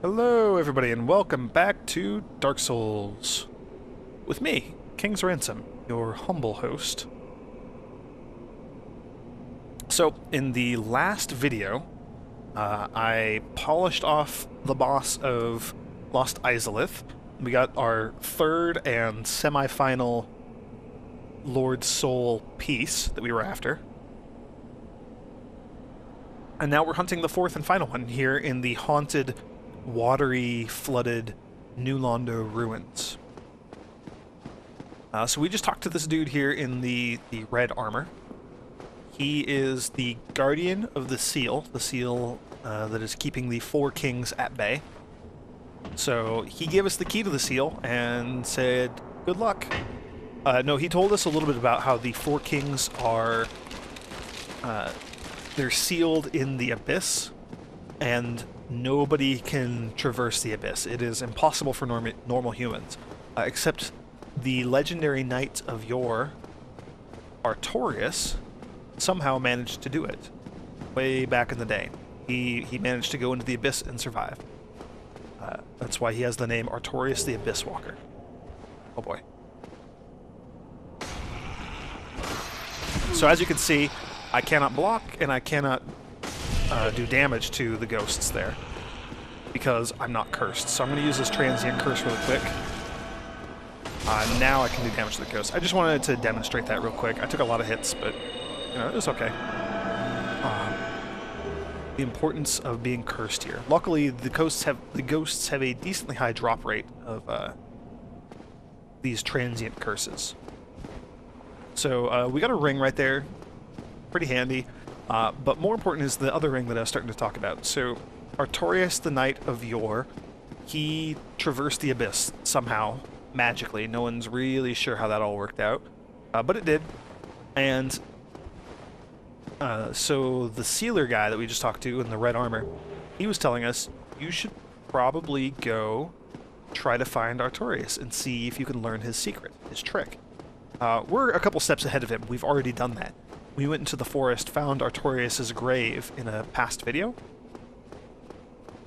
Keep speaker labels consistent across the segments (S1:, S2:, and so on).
S1: Hello everybody and welcome back to Dark Souls with me, King's Ransom, your humble host. So in the last video, I polished off the boss of Lost Izalith. We got our third and semi-final Lord Soul piece that we were after. And now we're hunting the fourth and final one here in the haunted, watery, flooded New Londo Ruins. So we just talked to this dude here in the red armor. He is the guardian of the seal that is keeping the four kings at bay. So he gave us the key to the seal and said, good luck. No, he told us a little bit about how the four kings are, they're sealed in the abyss, and nobody can traverse the abyss. It is impossible for normal humans, except the legendary knight of yore, Artorias, somehow managed to do it. Way back in the day. He managed to go into the abyss and survive. That's why he has the name Artorias the Abyss Walker. Oh boy. So as you can see, I cannot block and I cannot do damage to the ghosts there because I'm not cursed. So I'm going to use this transient curse really quick. Now I can do damage to the ghosts. I just wanted to demonstrate that real quick. I took a lot of hits, but you know, it was okay. The importance of being cursed here. Luckily, the ghosts have a decently high drop rate of these transient curses. So we got a ring right there, pretty handy. But more important is the other ring that I was starting to talk about. So Artorias, the Knight of Yore, he traversed the abyss somehow, magically. No one's really sure how that all worked out, but it did. And so the sealer guy that we just talked to in the red armor, he was telling us, you should probably go try to find Artorias and see if you can learn his secret, his trick. We're a couple steps ahead of him. We've already done that. We went into the forest, found Artorias' grave in a past video,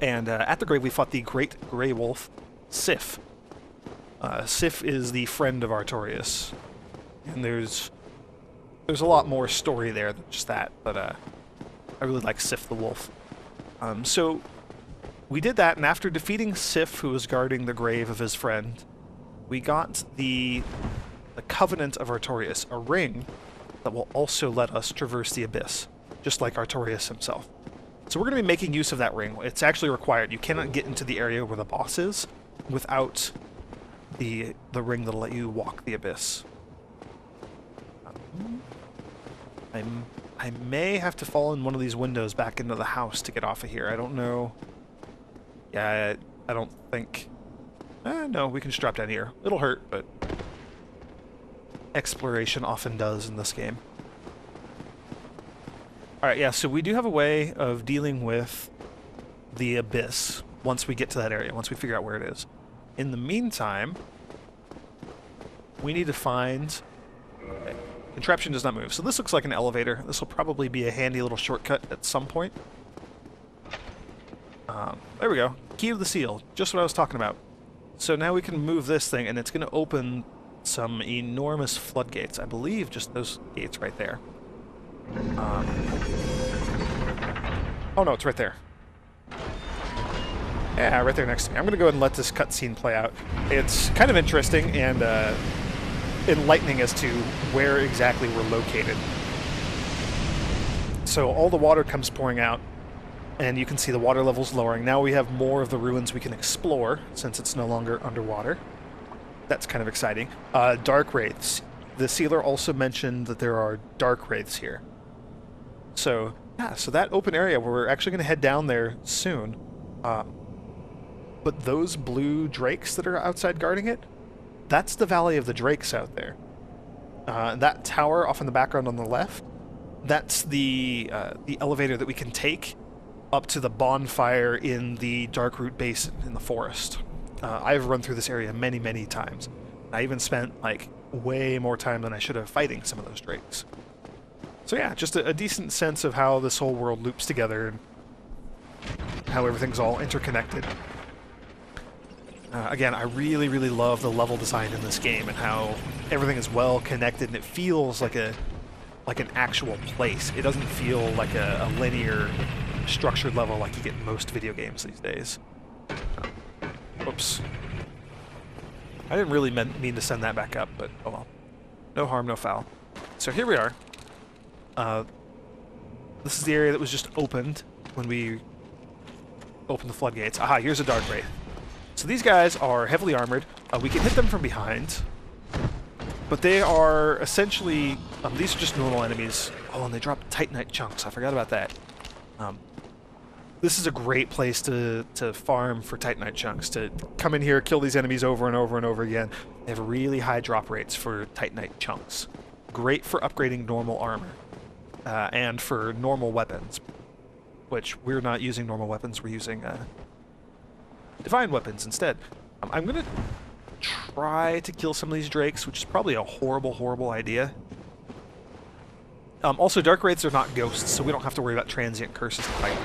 S1: and at the grave we fought the great grey wolf, Sif. Sif is the friend of Artorias, and there's a lot more story there than just that, but I really like Sif the wolf. So we did that, and after defeating Sif, who was guarding the grave of his friend, we got the Covenant of Artorias, a ring that will also let us traverse the abyss, just like Artorias himself. So we're going to be making use of that ring. It's actually required. You cannot get into the area where the boss is without the ring that'll let you walk the abyss. I may have to fall in one of these windows back into the house to get off of here. I don't know. Yeah, I don't think... no, we can just drop down here. It'll hurt, but exploration often does in this game. Alright, yeah, so we do have a way of dealing with the abyss once we get to that area, once we figure out where it is. In the meantime, we need to find... Okay. Contraption does not move. So this looks like an elevator. This will probably be a handy little shortcut at some point. There we go. Key to the seal. Just what I was talking about. So now we can move this thing, and it's going to open some enormous floodgates. I believe just those gates right there. Oh no, it's right there. Yeah, right there next to me. I'm going to go ahead and let this cutscene play out. It's kind of interesting and enlightening as to where exactly we're located. So all the water comes pouring out, and you can see the water levels lowering. Now we have more of the ruins we can explore, since it's no longer underwater. That's kind of exciting. Dark Wraiths. The sealer also mentioned that there are Dark Wraiths here. So, yeah, so that open area, we're actually going to head down there soon. But those blue drakes that are outside guarding it, that's the Valley of the Drakes out there. That tower off in the background on the left, that's the elevator that we can take up to the bonfire in the Darkroot Basin in the forest. I've run through this area many, many times. I even spent, like, way more time than I should have fighting some of those drakes. So yeah, just a decent sense of how this whole world loops together and how everything's all interconnected. Again, I really, really love the level design in this game and how everything is well connected and it feels like an actual place. It doesn't feel like a linear, structured level like you get in most video games these days. Whoops. I didn't really mean to send that back up, but oh well. No harm, no foul. So here we are. This is the area that was just opened when we opened the floodgates. Aha, here's a Dark Wraith. So these guys are heavily armored. We can hit them from behind, but they are essentially... these are just normal enemies. Oh, and they drop Titanite chunks. I forgot about that. This is a great place to farm for Titanite chunks, to come in here, kill these enemies over and over and over again. They have really high drop rates for Titanite chunks. Great for upgrading normal armor, and for normal weapons, which we're not using normal weapons, we're using divine weapons instead. I'm going to try to kill some of these drakes, which is probably a horrible, horrible idea. Also, Dark Wraiths are not ghosts, so we don't have to worry about transient curses to fight.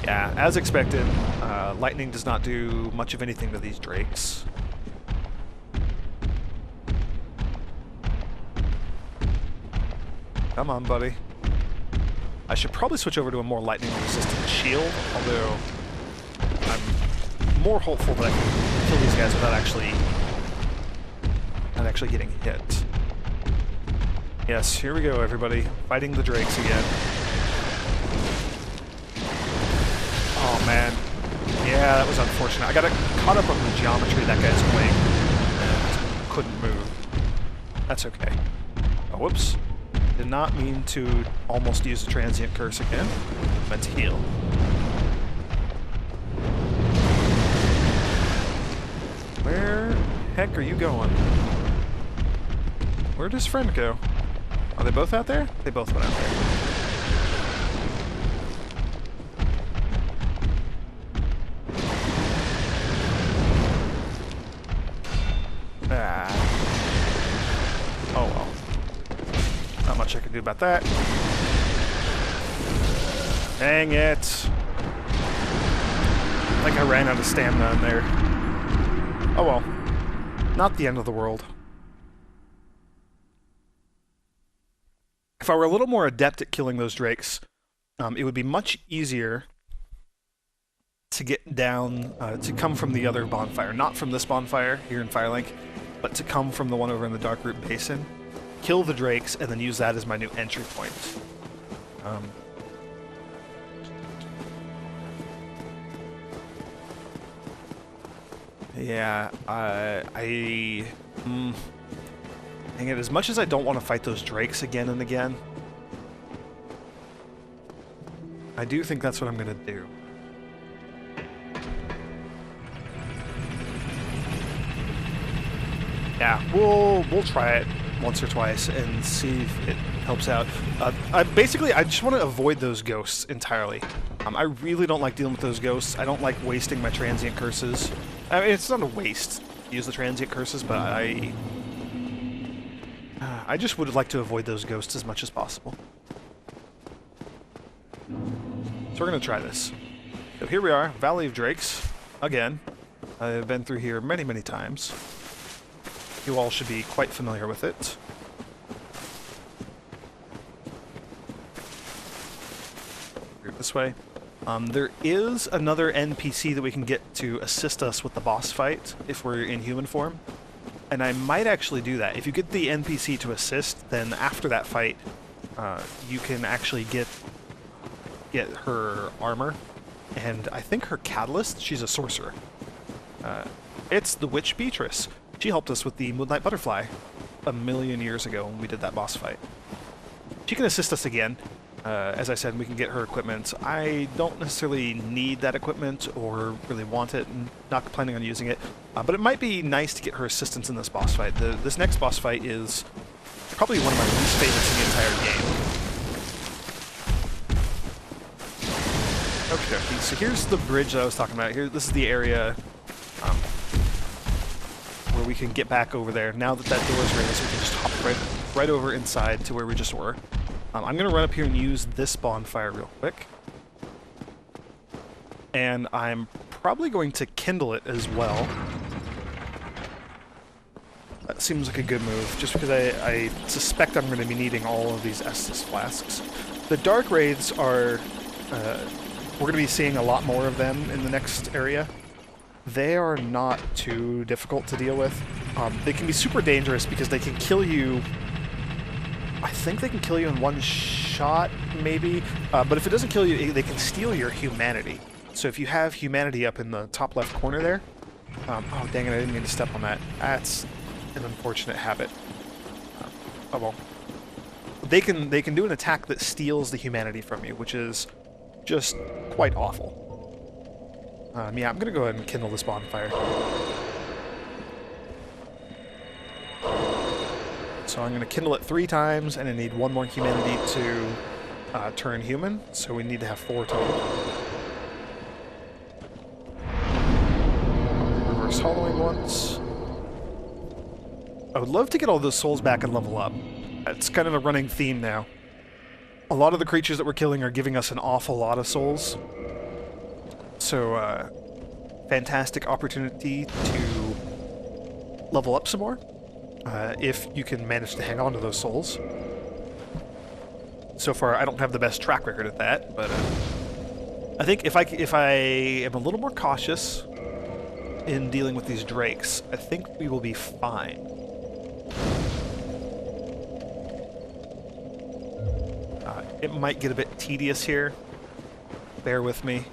S1: Yeah, as expected, lightning does not do much of anything to these drakes. Come on, buddy. I should probably switch over to a more lightning-resistant shield, although I'm more hopeful that I can kill these guys without actually getting hit. Yes, here we go, everybody. Fighting the drakes again. Oh, man. Yeah, that was unfortunate. I got caught up on the geometry that guy's playing and couldn't move. That's okay. Oh, whoops. Did not mean to almost use the transient curse again. Meant to heal. Where the heck are you going? Where does friend go? Are they both out there? They both went out there. Oh well. Not much I can do about that. Dang it. I think I ran out of stamina in there. Oh well. Not the end of the world. If I were a little more adept at killing those drakes, it would be much easier to get down, to come from the other bonfire. Not from this bonfire here in Firelink, but to come from the one over in the Darkroot Basin, kill the drakes, and then use that as my new entry point. Yeah, dang it, as much as I don't want to fight those drakes again and again, I do think that's what I'm going to do. Yeah, we'll try it once or twice and see if it helps out. I just want to avoid those ghosts entirely. I really don't like dealing with those ghosts. I don't like wasting my transient curses. I mean, it's not a waste to use the transient curses, but I just would like to avoid those ghosts as much as possible. So we're going to try this. So here we are, Valley of Drakes, again. I've been through here many, many times. You all should be quite familiar with it. This way. There is another NPC that we can get to assist us with the boss fight if we're in human form. And I might actually do that. If you get the NPC to assist, then after that fight, you can actually get her armor, and I think her catalyst. She's a sorcerer. It's the Witch Beatrice. She helped us with the Moonlight Butterfly a million years ago when we did that boss fight. She can assist us again. As I said, we can get her equipment. I don't necessarily need that equipment or really want it, and not planning on using it, but it might be nice to get her assistance in this boss fight. This next boss fight is probably one of my least favorites in the entire game. Okay, so here's the bridge that I was talking about. This is the area where we can get back over there. Now that that door is raised, we can just hop right over inside to where we just were. I'm going to run up here and use this bonfire real quick. And I'm probably going to kindle it as well. That seems like a good move, just because I suspect I'm going to be needing all of these Estus flasks. The Dark Wraiths are... we're going to be seeing a lot more of them in the next area. They are not too difficult to deal with. They can be super dangerous because they can kill you... I think they can kill you in one shot, maybe. But if it doesn't kill you, they can steal your humanity. So if you have humanity up in the top left corner there... oh, dang it, I didn't mean to step on that. That's an unfortunate habit. Oh well. They can do an attack that steals the humanity from you, which is just quite awful. Yeah, I'm gonna go ahead and kindle this bonfire. So I'm gonna kindle it 3 times, and I need 1 more humanity to turn human, so we need to have 4 total. Reverse hollowing once. I would love to get all those souls back and level up. It's kind of a running theme now. A lot of the creatures that we're killing are giving us an awful lot of souls. So, fantastic opportunity to level up some more, if you can manage to hang on to those souls. So far, I don't have the best track record at that, but I think if I am a little more cautious in dealing with these drakes, I think we will be fine. It might get a bit tedious here. Bear with me.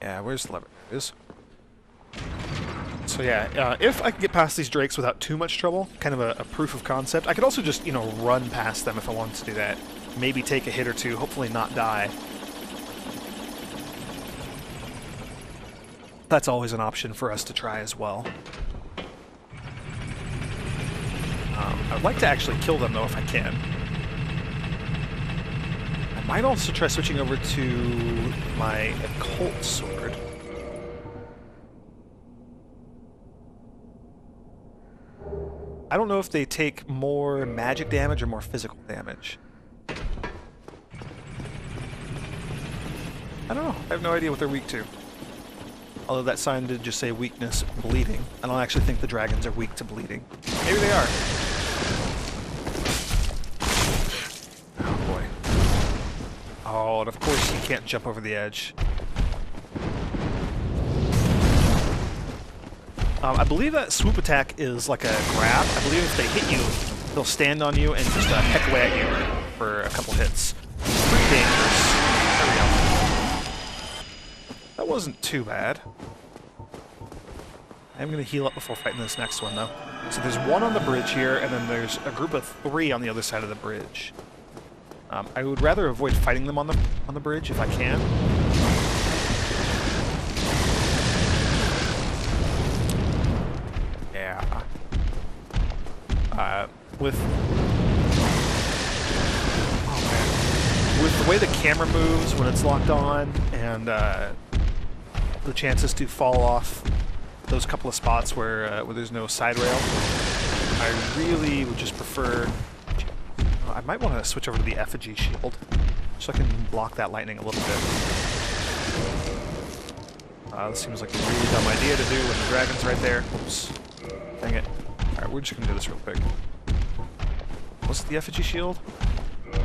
S1: Yeah, where's the lever? There it is. So yeah, if I can get past these drakes without too much trouble, kind of a proof of concept, I could also just, you know, run past them if I wanted to do that. Maybe take a hit or two, hopefully not die. That's always an option for us to try as well. I'd like to actually kill them, though, if I can. I might also try switching over to my occult sword. I don't know if they take more magic damage or more physical damage. I don't know. I have no idea what they're weak to. Although that sign did just say weakness, bleeding. I don't actually think the dragons are weak to bleeding. Maybe they are. Oh boy. Oh, and of course you can't jump over the edge. I believe that swoop attack is like a grab. I believe if they hit you, they'll stand on you and just peck away at you for a couple hits. Pretty dangerous. There we go. That wasn't too bad. I'm going to heal up before fighting this next one, though. So there's one on the bridge here, and then there's a group of 3 on the other side of the bridge. I would rather avoid fighting them on the bridge if I can. Yeah. With the way the camera moves when it's locked on, and the chances to fall off those couple of spots where there's no side rail, I really would just prefer... I might want to switch over to the effigy shield, so I can block that lightning a little bit. This seems like a really dumb idea to do when the dragon's right there. Oops. Dang it. Alright, we're just going to do this real quick. Was it the effigy shield?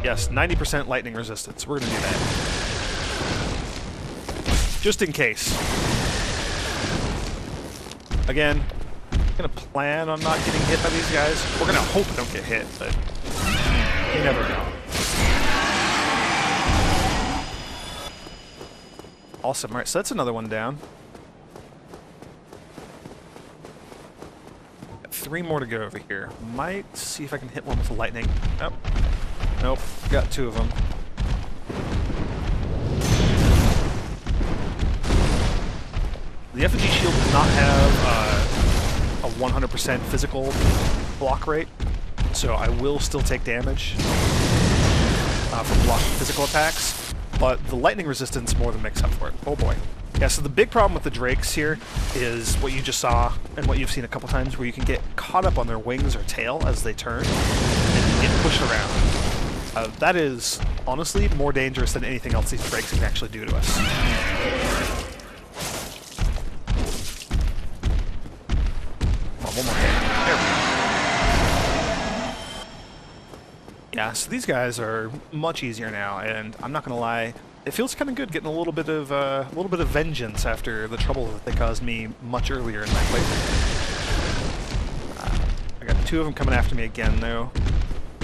S1: Yes, 90% lightning resistance. We're going to do that. Just in case. Again, I'm going to plan on not getting hit by these guys. We're going to hope I don't get hit, but you never know. Awesome. Alright, so that's another one down. Got 3 more to go over here. Might see if I can hit one with the lightning. Nope. Nope. Got 2 of them. The effigy shield does not have a 100% physical block rate, so I will still take damage from blocking physical attacks. But the lightning resistance more than makes up for it. Oh boy. Yeah, so the big problem with the drakes here is what you just saw, and what you've seen a couple times, where you can get caught up on their wings or tail as they turn, and get pushed around. That is, honestly, more dangerous than anything else these breaks can actually do to us. Come on, one more hit. There we go. Yeah, so these guys are much easier now, and I'm not gonna lie, it feels kind of good getting a little bit of vengeance after the trouble that they caused me much earlier in my playthrough. I got 2 of them coming after me again, though.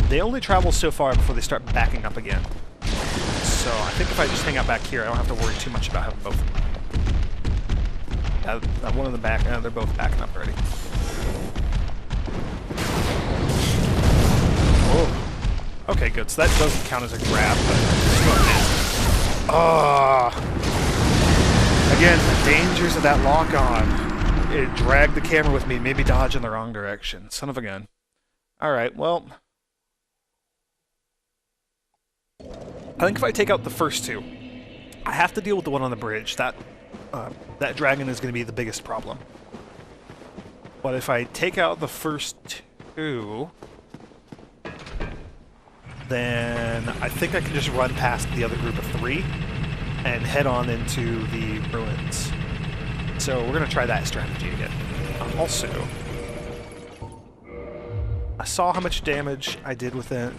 S1: They only travel so far before they start backing up again. So I think if I just hang out back here, I don't have to worry too much about having both of them. One of them back, they're both backing up already. Whoa. Okay, good. So that doesn't count as a grab, but again, the dangers of that lock-on. It dragged the camera with me, made me dodge in the wrong direction. Son of a gun. Alright, well... I think if I take out the first 2, I have to deal with the one on the bridge. That dragon is going to be the biggest problem. But if I take out the first 2, then I think I can just run past the other group of 3 and head on into the ruins. So we're going to try that strategy again. Also, I saw how much damage I did with the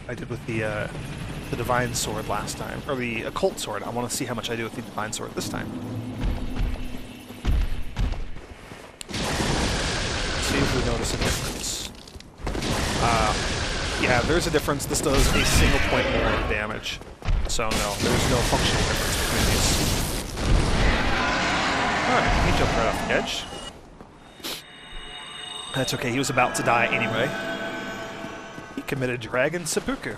S1: divine sword last time, or the occult sword. I want to see how much I do with the divine sword this time. See if we notice a difference. Yeah, there's a difference. This does a single point more of damage. So no, there's no functional difference between these. Alright, he jumped right off the edge. That's okay, he was about to die anyway. He committed dragon seppuku.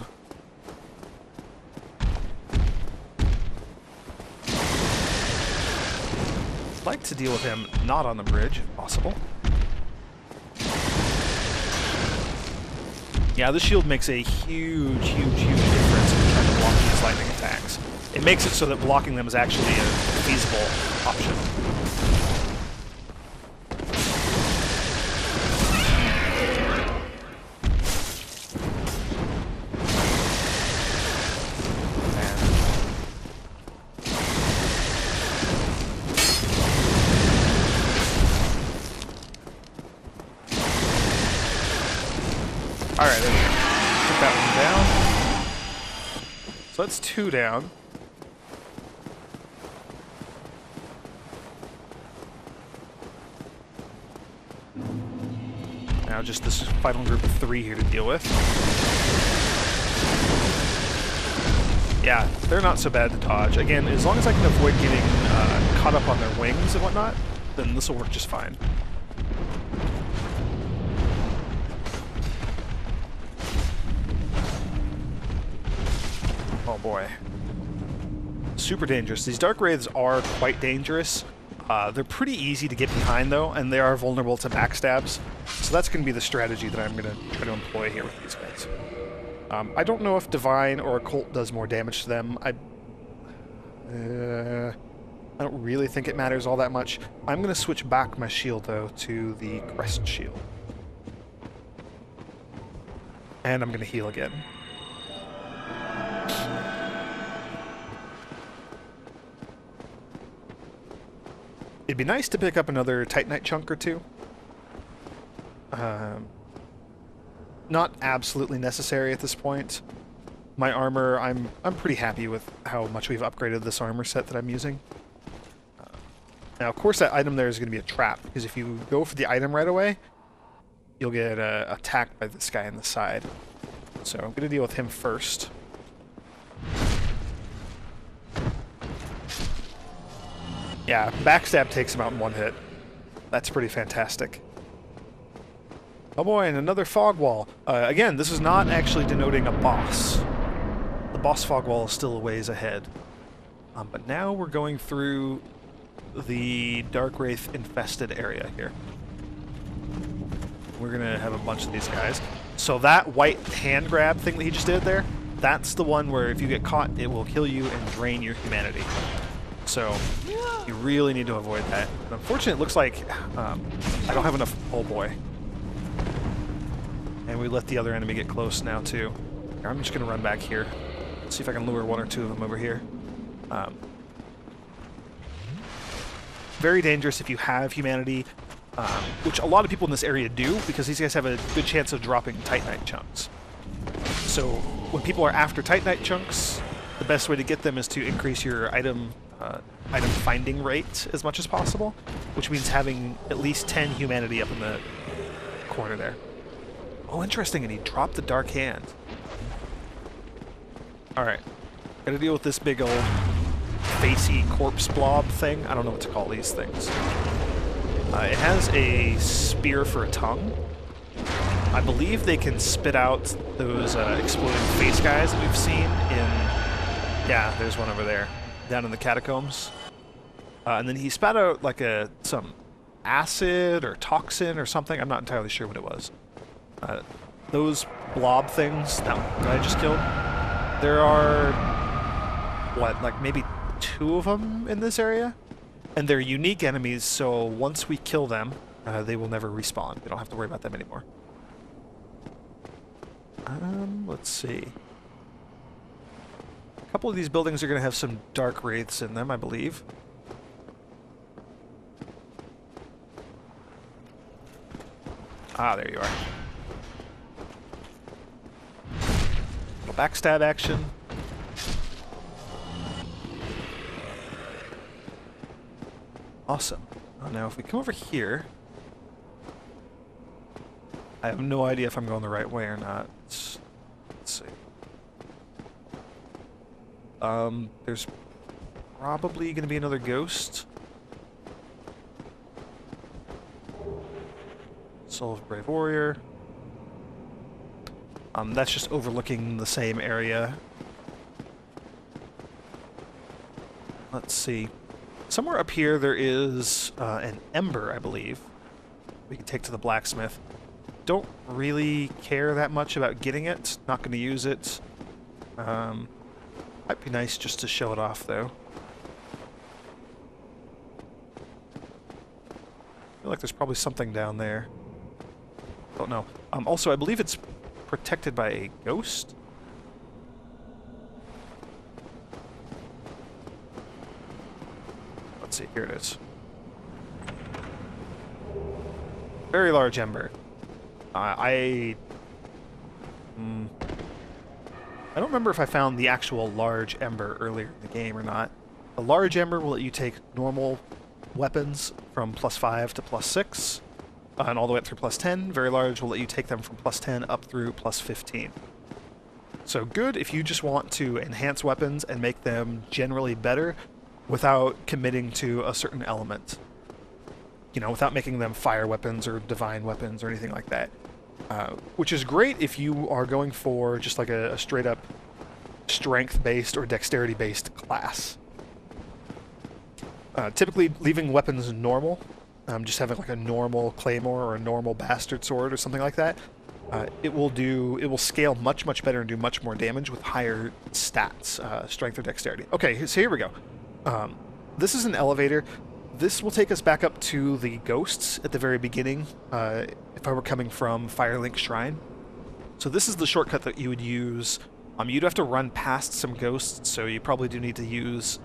S1: I'd like to deal with him not on the bridge, if possible. Yeah, this shield makes a huge difference in trying to block these lightning attacks. It makes it so that blocking them is actually a feasible option. Alright, there we go. Put that one down. So that's 2 down. Now just this final group of 3 here to deal with. Yeah, they're not so bad to dodge. Again, as long as I can avoid getting caught up on their wings and whatnot, then this will work just fine. Oh boy. Super dangerous. These dark wraiths are quite dangerous. They're pretty easy to get behind though, and they are vulnerable to backstabs. So that's going to be the strategy that I'm going to try to employ here with these guys. I don't know if Divine or Occult does more damage to them. I don't really think it matters all that much. I'm going to switch back my shield though to the Crest Shield. And I'm going to heal again. It'd be nice to pick up another Titanite chunk or 2. Not absolutely necessary at this point. My armor, I'm pretty happy with how much we've upgraded this armor set that I'm using. Now, of course, that item there is going to be a trap, because if you go for the item right away, you'll get attacked by this guy on the side. So I'm going to deal with him first. Yeah, backstab takes him out in 1 hit. That's pretty fantastic. Oh boy, and another fog wall. Again, this is not actually denoting a boss. The boss fog wall is still a ways ahead. But now we're going through the Dark Wraith infested area here. We're gonna have a bunch of these guys. So that white hand grab thing that he just did there, that's the one where if you get caught, it will kill you and drain your humanity. So you really need to avoid that. But unfortunately, it looks like I don't have enough. Oh boy. And we let the other enemy get close now too. I'm just gonna run back here. See if I can lure one or two of them over here. Very dangerous if you have humanity, which a lot of people in this area do, because these guys have a good chance of dropping Titanite chunks. So when people are after Titanite chunks, the best way to get them is to increase your item finding rate as much as possible, which means having at least 10 humanity up in the corner there. Oh, interesting, and he dropped the Dark Hand. Alright, gotta deal with this big old facey corpse blob thing. I don't know what to call these things. It has a spear for a tongue. I believe they can spit out those exploding face guys that we've seen in... Yeah, there's one over there, down in the catacombs. And then he spat out like some acid or toxin or something. I'm not entirely sure what it was. Those blob things that I just killed, there are, what, like maybe 2 of them in this area? And they're unique enemies, so once we kill them, they will never respawn. We don't have to worry about them anymore. Let's see. A couple of these buildings are going to have some dark wraiths in them, I believe. Ah, there you are. Little backstab action. Awesome. Now, if we come over here... I have no idea if I'm going the right way or not. Let's see. There's probably going to be another ghost. Soul of Brave Warrior. That's just overlooking the same area. Let's see. Somewhere up here there is an ember, I believe. We can take to the blacksmith. Don't really care that much about getting it. Not going to use it. Might be nice just to show it off, though. I feel like there's probably something down there. Don't know. Also, I believe it's protected by a ghost. Let's see. Here it is. Very large ember. I don't remember if I found the actual large ember earlier in the game or not. The large ember will let you take normal weapons from +5 to +6, and all the way up through +10. Very large will let you take them from +10 up through +15. So good if you just want to enhance weapons and make them generally better without committing to a certain element. You know, without making them fire weapons or divine weapons or anything like that. Which is great if you are going for just like a straight-up strength-based or dexterity-based class. Typically, leaving weapons normal, just having like a normal claymore or a normal bastard sword or something like that, it will scale much better and do much more damage with higher stats, strength or dexterity. Okay, so here we go. This is an elevator. This will take us back up to the ghosts at the very beginning, if I were coming from Firelink Shrine. So this is the shortcut that you would use. You'd have to run past some ghosts, so you probably do need to use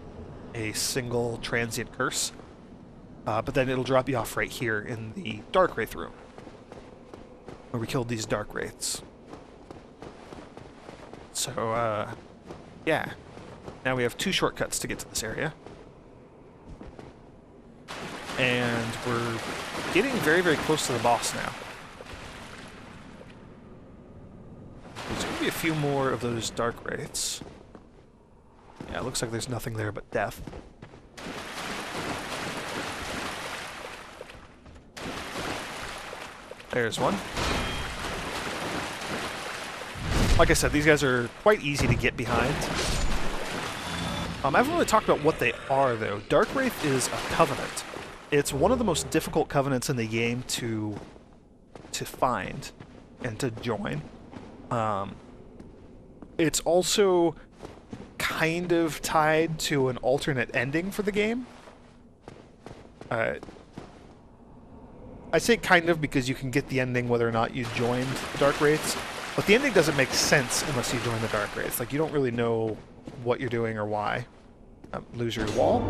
S1: a single transient curse. But then it'll drop you off right here in the Dark Wraith room, where we killed these Dark Wraiths. So, yeah. Now we have 2 shortcuts to get to this area. And we're getting very close to the boss now. There's going to be a few more of those Dark Wraiths. Yeah, it looks like there's nothing there but death. There's one. Like I said, these guys are quite easy to get behind. I haven't really talked about what they are, though. Dark Wraith is a covenant. It's one of the most difficult covenants in the game to find and to join. It's also kind of tied to an alternate ending for the game. I say kind of because you can get the ending whether or not you joined Dark Wraiths, But the ending doesn't make sense unless you join the Dark Wraiths. Like, you don't really know what you're doing or why. Lose your wall.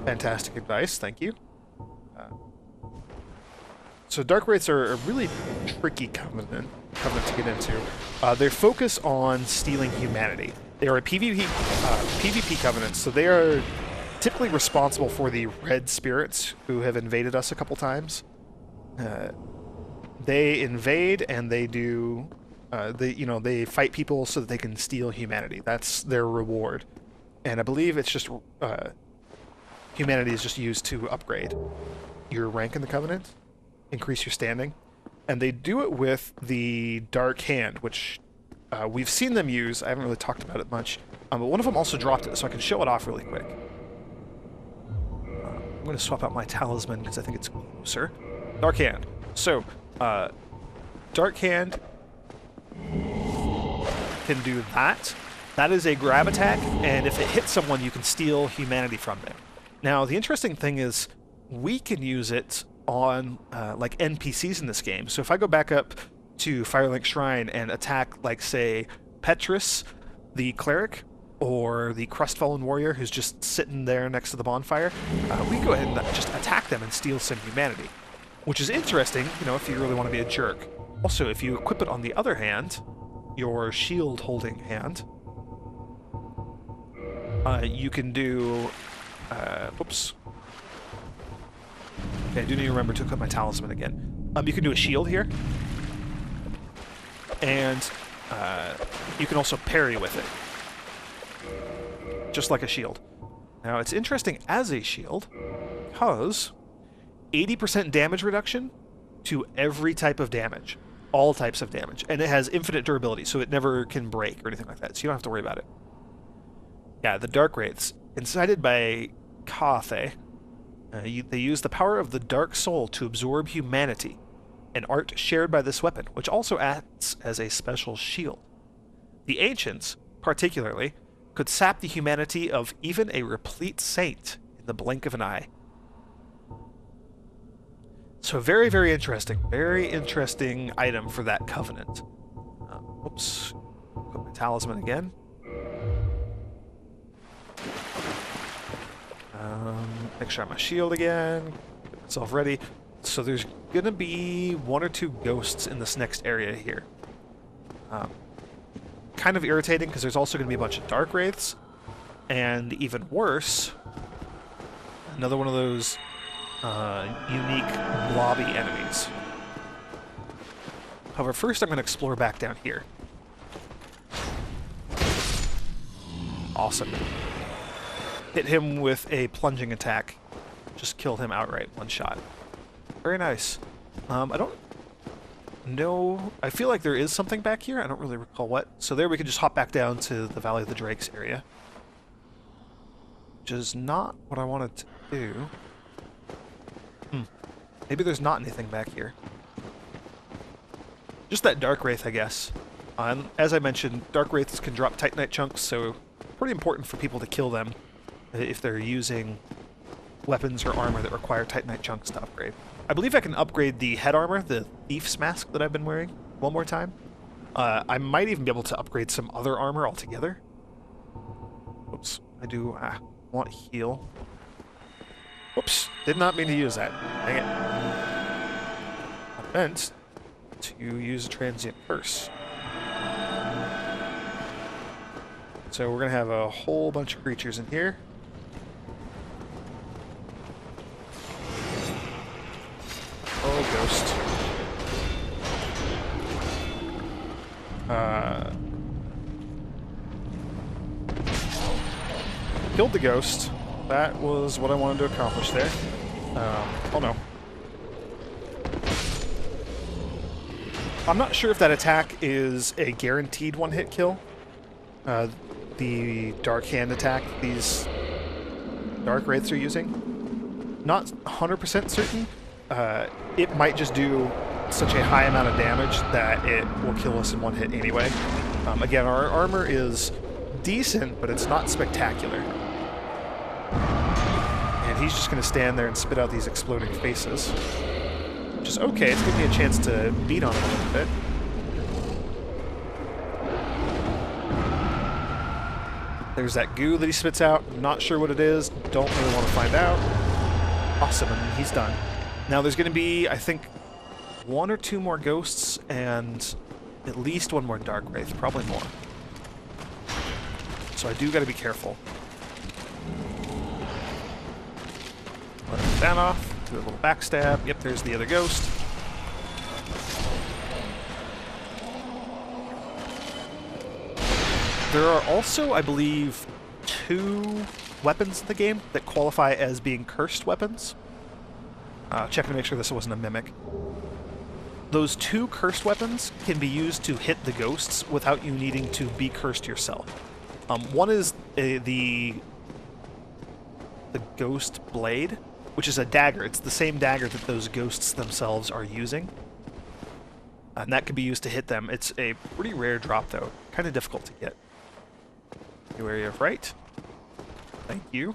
S1: Fantastic advice, thank you. So Dark Wraiths are a really tricky covenant to get into. They focus on stealing humanity. They are a PvP covenant, so they are typically responsible for the red spirits who have invaded us a couple times. They invade and they do, they fight people so that they can steal humanity. That's their reward. And I believe it's just, humanity is just used to upgrade your rank in the covenant, increase your standing. And they do it with the Dark Hand, which we've seen them use. I haven't really talked about it much. But one of them also dropped it, so I can show it off really quick. I'm going to swap out my talisman because I think it's closer. Dark Hand. So, Dark Hand can do that. That is a grab attack, and if it hits someone, you can steal humanity from them. Now, the interesting thing is, we can use it on, like, NPCs in this game. So if I go back up to Firelink Shrine and attack, like, say, Petrus, the cleric, or the Crestfallen warrior who's just sitting there next to the bonfire, we can go ahead and just attack them and steal some humanity. Which is interesting, if you really want to be a jerk. Also, if you equip it on the other hand, your shield-holding hand, you can do... Oops. Okay, I do need to remember to equip my talisman again. You can do a shield here. And you can also parry with it. Just like a shield. Now, it's interesting as a shield, because 80% damage reduction to every type of damage. All types of damage. And it has infinite durability, so it never can break or anything like that, so you don't have to worry about it. Yeah, the Dark Wraiths. Incited by Kathe, they use the power of the Dark Soul to absorb humanity, an art shared by this weapon, which also acts as a special shield. The Ancients, particularly, could sap the humanity of even a replete saint in the blink of an eye. So very, very interesting. Very interesting item for that covenant. Oops. Put my talisman again. Make sure I have my shield again. Get myself ready. So there's going to be 1 or 2 ghosts in this next area here. Kind of irritating because there's also going to be a bunch of Dark Wraiths. And even worse, another one of those unique blobby enemies. However, first I'm going to explore back down here. Awesome. Hit him with a plunging attack. Just killed him outright, one shot. Very nice. I don't know. I feel like there is something back here. I don't really recall what. So there we can just hop back down to the Valley of the Drakes area. Which is not what I wanted to do. Maybe there's not anything back here. Just that Dark Wraith, I guess. As I mentioned, Dark Wraiths can drop Titanite chunks, so pretty important for people to kill them if they're using weapons or armor that require Titanite chunks to upgrade. I believe I can upgrade the head armor, the Thief's Mask that I've been wearing, one more time. I might even be able to upgrade some other armor altogether. Oops, I do want heal. Whoops, did not mean to use that. Dang it. I meant to use a transient curse. So we're going to have a whole bunch of creatures in here. Oh, ghost. Killed the ghost. That was what I wanted to accomplish there. Oh no. I'm not sure if that attack is a guaranteed one-hit kill. The Dark Hand attack these Dark Wraiths are using. Not 100% certain. It might just do such a high amount of damage that it will kill us in one hit anyway. Again, our armor is decent, but it's not spectacular. And he's just going to stand there and spit out these exploding faces. Which is okay, it's giving me a chance to beat on him a little bit. There's that goo that he spits out. Not sure what it is. Don't really want to find out. Awesome, and he's done. Now there's going to be, I think, 1 or 2 more ghosts and at least 1 more dark wraith, probably more. So I do got to be careful. Let that off. Do a little backstab. Yep, there's the other ghost. There are also, I believe, 2 weapons in the game that qualify as being cursed weapons. Checking to make sure this wasn't a mimic. Those 2 cursed weapons can be used to hit the ghosts without you needing to be cursed yourself. One is the ghost blade, which is a dagger. It's the same dagger that those ghosts themselves are using. And that can be used to hit them. It's a pretty rare drop, though. Kind of difficult to get. New area of right. Thank you.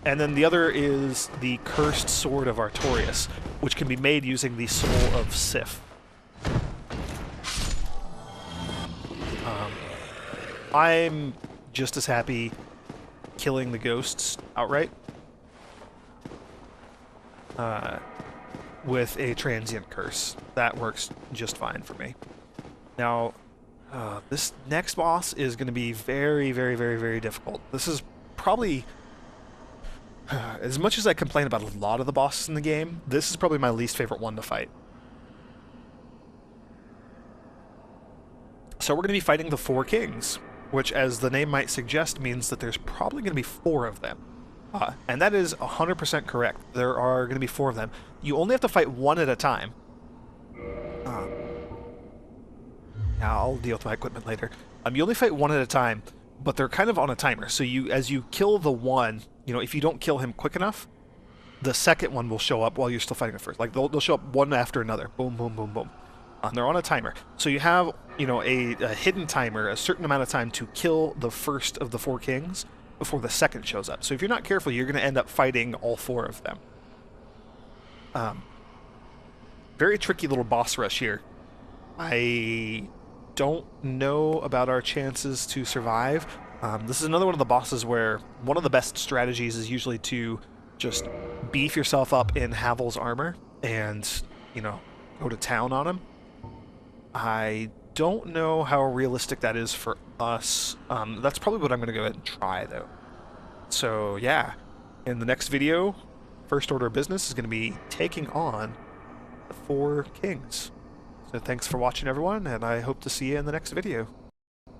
S1: And then the other is the Cursed Sword of Artorias, which can be made using the Soul of Sif. I'm just as happy killing the ghosts outright with a transient curse. That works just fine for me. Now, this next boss is going to be very, very, very, very difficult. This is probably... as much as I complain about a lot of the bosses in the game, this is probably my least favorite one to fight. So we're going to be fighting the 4 kings, which, as the name might suggest, means that there's probably going to be 4 of them. And that is 100% correct. There are going to be 4 of them. You only have to fight 1 at a time. Now I'll deal with my equipment later. You only fight 1 at a time, but they're kind of on a timer. So as you kill the one, you know, if you don't kill him quick enough, the second one will show up while you're still fighting the first. Like, they'll show up one after another. Boom, boom, boom, boom. They're on a timer. So you have, you know, a hidden timer, a certain amount of time to kill the first of the 4 kings before the second shows up. So if you're not careful, you're going to end up fighting all 4 of them. Very tricky little boss rush here. I don't know about our chances to survive. This is another one of the bosses where one of the best strategies is usually to just beef yourself up in Havel's armor and, you know, go to town on him. I don't know how realistic that is for us. That's probably what I'm going to go ahead and try, though. So, yeah. In the next video, first order of business is going to be taking on the 4 kings. So thanks for watching, everyone, and I hope to see you in the next video.